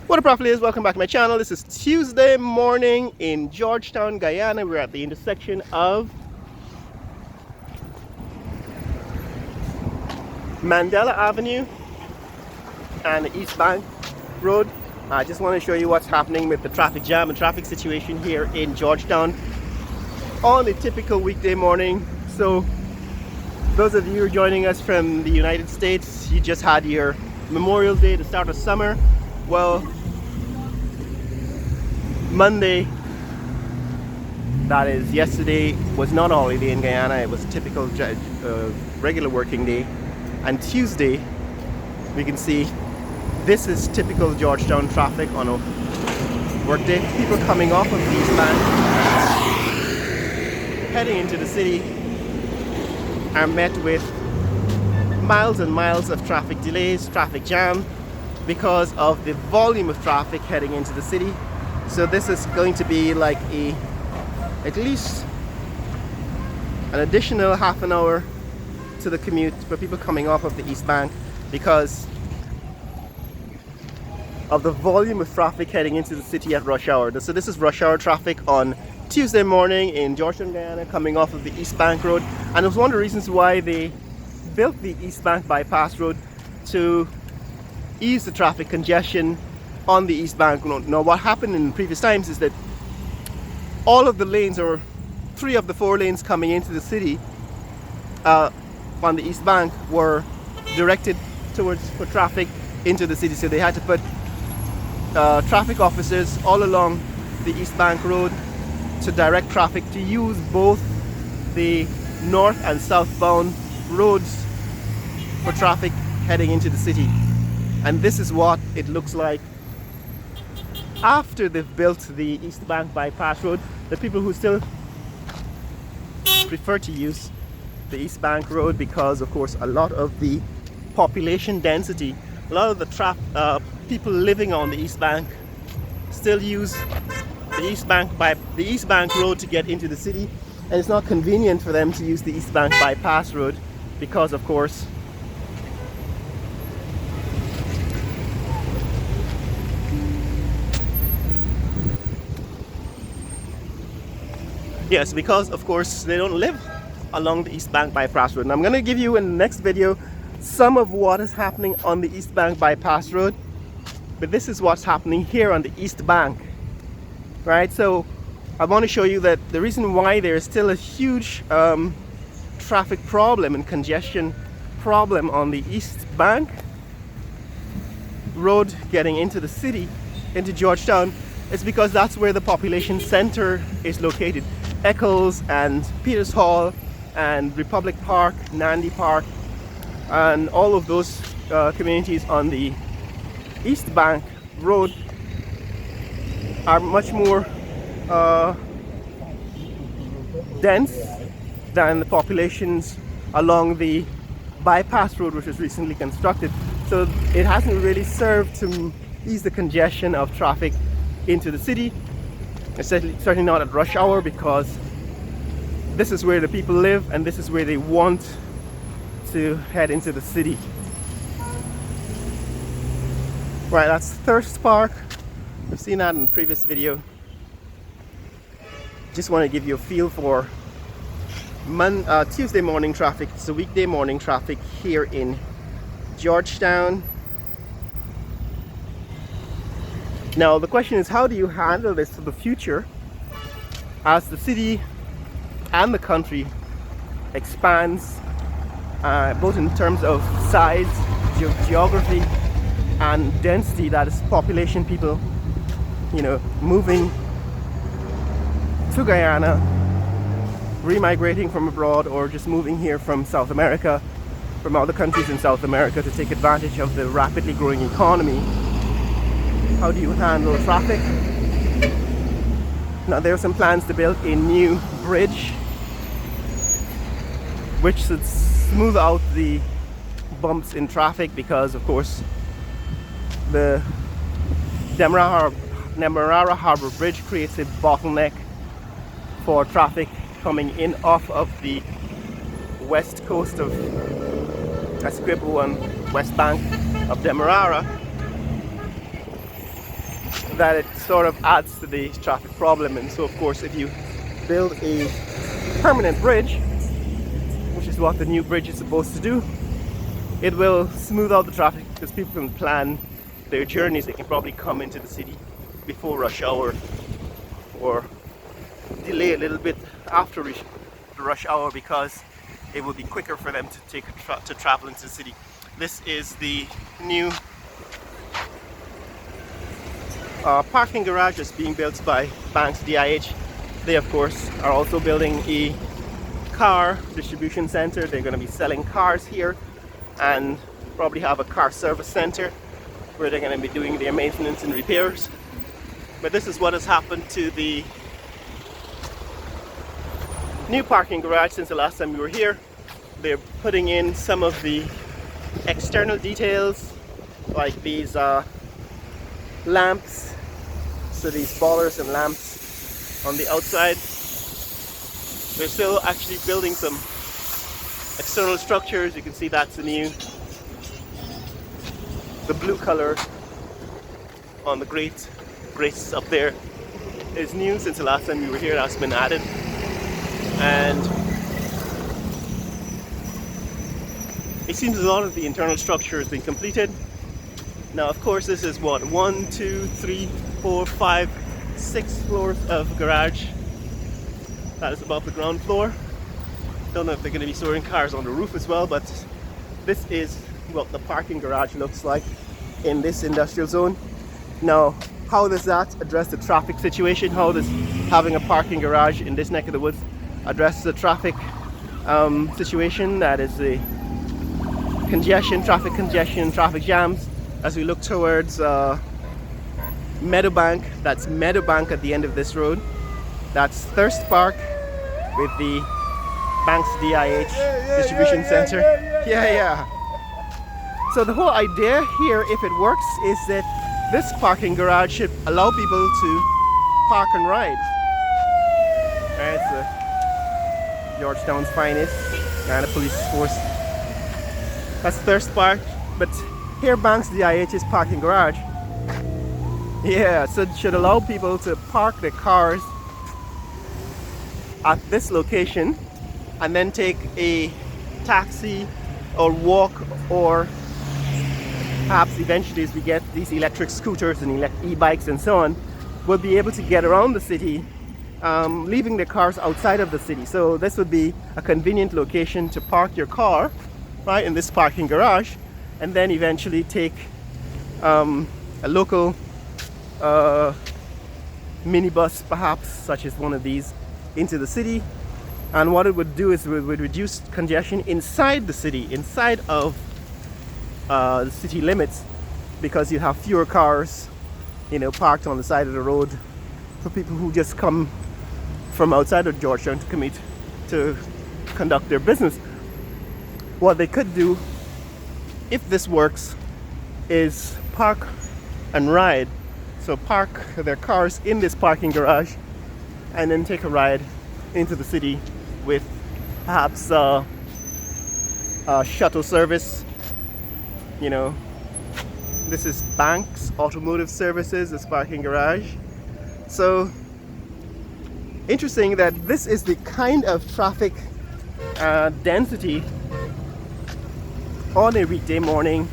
What up, players? Welcome back to my channel. This is Tuesday morning in Georgetown, Guyana. We're at the intersection of Mandela Avenue and the East Bank Road. I just want to show you what's happening with the traffic jam and traffic situation here in Georgetown on a typical weekday morning. So those of you who are joining us from the United States, you just had your Memorial Day, the start of summer. Well, Monday, that is yesterday, was not a holiday in Guyana. It was a typical regular working day. And Tuesday, we can see this is typical Georgetown traffic on a workday. People coming off of the East Bank, heading into the city, are met with miles and miles of traffic delays, traffic jam, because of the volume of traffic heading into the city. So this is going to be like at least an additional half an hour to the commute for people coming off of the East Bank because of the volume of traffic heading into the city at rush hour. So this is rush hour traffic on Tuesday morning in Georgetown, Guyana, coming off of the East Bank Road. And it was one of the reasons why they built the East Bank bypass road, to ease the traffic congestion on the East Bank Road. Now, what happened in previous times is that all of the lanes, or 3 of the 4 lanes coming into the city on the East Bank, were directed towards for traffic into the city. So they had to put traffic officers all along the East Bank Road to direct traffic to use both the north and southbound roads for traffic heading into the city. And this is what it looks like after they've built the East Bank bypass road. The people who still prefer to use the East Bank road, because of course a lot of the population density, a lot of the people living on the East Bank still use the East Bank road to get into the city, and it's not convenient for them to use the East Bank bypass road because of course they don't live along the East Bank bypass road. And I'm going to give you in the next video some of what is happening on the East Bank bypass road, but this is what's happening here on the East Bank, right? So I want to show you that the reason why there is still a huge traffic problem and congestion problem on the East Bank road getting into the city, into Georgetown, is because that's where the population center is located. Eccles and Peters Hall and Republic Park, Nandi Park, and all of those communities on the East Bank Road are much more dense than the populations along the bypass road, which was recently constructed. So it hasn't really served to ease the congestion of traffic into the city. It's certainly not at rush hour, because this is where the people live and this is where they want to head into the city. Right, that's Thirst Park. We've seen that in the previous video. Just want to give you a feel for Tuesday morning traffic. It's a weekday morning traffic here in Georgetown. Now the question is, how do you handle this for the future as the city and the country expands, both in terms of size, geography, and density, that is population, people, moving to Guyana, remigrating from abroad, or just moving here from South America, from other countries in South America to take advantage of the rapidly growing economy. How do you handle traffic? Now there are some plans to build a new bridge which should smooth out the bumps in traffic, because of course the Demerara Harbor Bridge creates a bottleneck for traffic coming in off of the west coast of Essequibo and west bank of Demerara. that it sort of adds to the traffic problem. And so of course if you build a permanent bridge, which is what the new bridge is supposed to do, it will smooth out the traffic because people can plan their journeys. They can probably come into the city before rush hour or delay a little bit after the rush hour because it will be quicker for them to travel into the city. This is the new parking garage that's being built by Banks DIH. They of course are also building a car distribution center. They're going to be selling cars here and probably have a car service center where they're going to be doing their maintenance and repairs. But this is what has happened to the new parking garage since the last time we were here. They're putting in some of the external details like these lamps, so these ballers and lamps on the outside. They're still actually building some external structures. You can see that's the blue color on the grates up there is new since the last time we were here. That's been added, and it seems a lot of the internal structure has been completed. Now of course this is what, 1, 2, 3, 4, 5, 6 floors of garage. That is above the ground floor. Don't know if they're going to be storing cars on the roof as well, but this is what the parking garage looks like in this industrial zone. Now how does that address the traffic situation? How does having a parking garage in this neck of the woods address the traffic situation? That is the traffic congestion, traffic jams as we look towards Meadowbank. That's Meadowbank at the end of this road. That's Thirst Park with the Banks DIH distribution center. Yeah. So the whole idea here, if it works, is that this parking garage should allow people to park and ride. It's Georgetown's finest and a police force. That's Thirst Park, but here Banks DIH's parking garage. Yeah, so it should allow people to park their cars at this location and then take a taxi or walk, or perhaps eventually as we get these electric scooters and e-bikes and so on, will be able to get around the city, leaving their cars outside of the city. So this would be a convenient location to park your car right in this parking garage, and then eventually take a local minibus, perhaps such as one of these, into the city. And what it would do is it would reduce congestion inside the city, inside of the city limits, because you have fewer cars, parked on the side of the road for people who just come from outside of Georgetown to conduct their business. What they could do, if this works, is park and ride. So park their cars in this parking garage and then take a ride into the city with perhaps a shuttle service. This is Banks Automotive Services, this parking garage. So interesting that this is the kind of traffic density on a weekday morning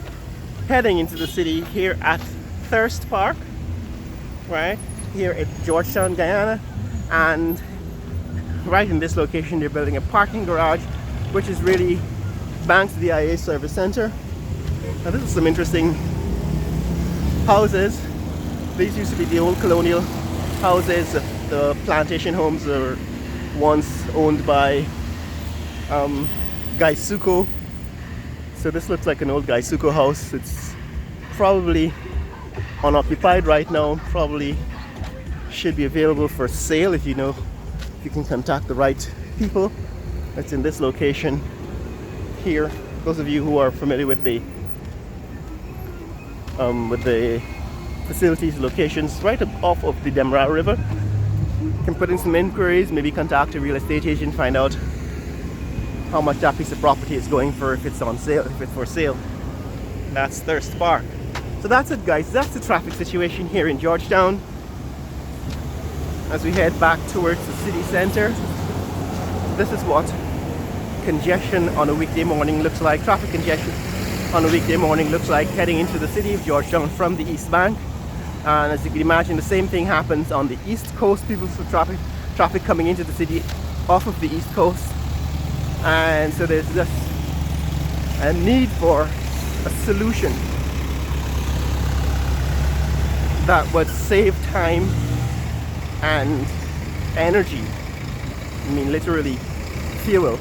heading into the city here at Thirst Park, right here at Georgetown, Guyana. And right in this location they're building a parking garage, which is really Banks DIA Service Center. Now this is some interesting houses. These used to be the old colonial houses. The plantation homes were once owned by Gaisuko. So this looks like an old Gaisuko house. It's probably unoccupied right now. Probably should be available for sale if you can contact the right people. It's in this location here. Those of you who are familiar with the facilities, locations right off of the Demra River, can put in some inquiries, maybe contact a real estate agent, find out how much that piece of property is going for, if it's on sale, if it's for sale. That's Thirst Park. So that's it, guys. That's the traffic situation here in Georgetown as we head back towards the city center. This is what congestion on a weekday morning looks like. Traffic congestion on a weekday morning looks like heading into the city of Georgetown from the East Bank. And as you can imagine, the same thing happens on the East Coast. People for traffic coming into the city off of the East Coast. And so there's just a need for a solution that would save time and energy. I mean, literally fuel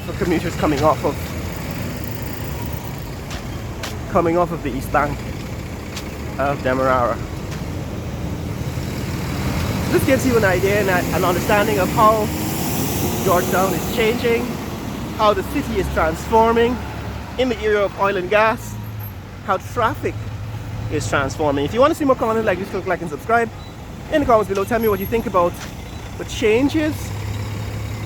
for commuters coming off of the East Bank of Demerara. This gives you an idea and an understanding of how Georgetown is changing, how the city is transforming in the area of oil and gas, how traffic is transforming. If you want to see more content like this, click like and subscribe. In the comments below, tell me what you think about the changes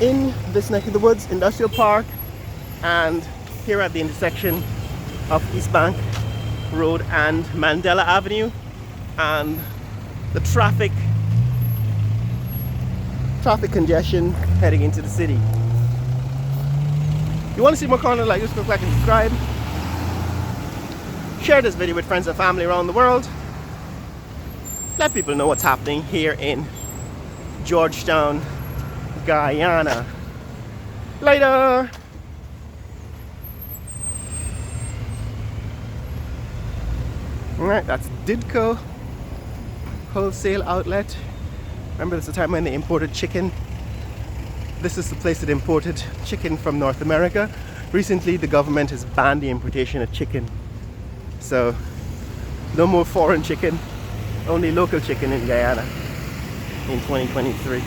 in this neck of the woods, Industrial Park, and here at the intersection of East Bank Road and Mandela Avenue, and the traffic congestion heading into the city. If you want to see more content like this, click like and subscribe. Share this video with friends and family around the world. Let people know what's happening here in Georgetown, Guyana. Later! Alright, that's Didco wholesale outlet. Remember, this is the time when they imported chicken. This is the place that imported chicken from North America. Recently, the government has banned the importation of chicken. So, no more foreign chicken, only local chicken in Guyana in 2023.